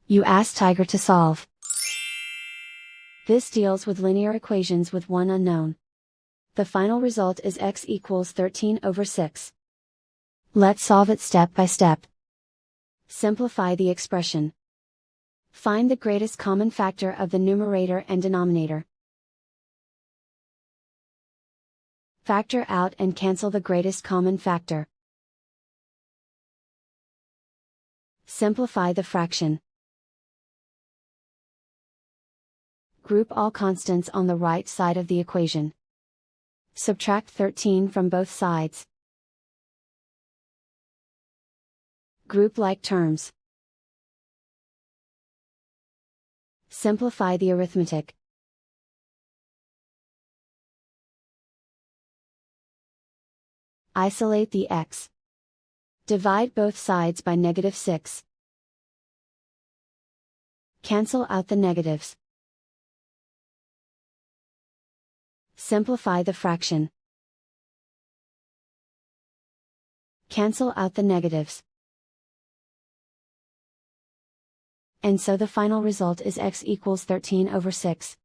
You ask Tiger to solve. This deals with linear equations with one unknown. The final result is x equals 13 over 6. Let's solve it step by step. Simplify the expression. Find the greatest common factor of the numerator and denominator. Factor out and cancel the greatest common factor. Simplify the fraction. Group all constants on the right side of the equation. Subtract 13 from both sides. Group like terms. Simplify the arithmetic. Isolate the x. Divide both sides by -6. Cancel out the negatives. Simplify the fraction. Cancel out the negatives. And so the final result is x equals 13 over 6.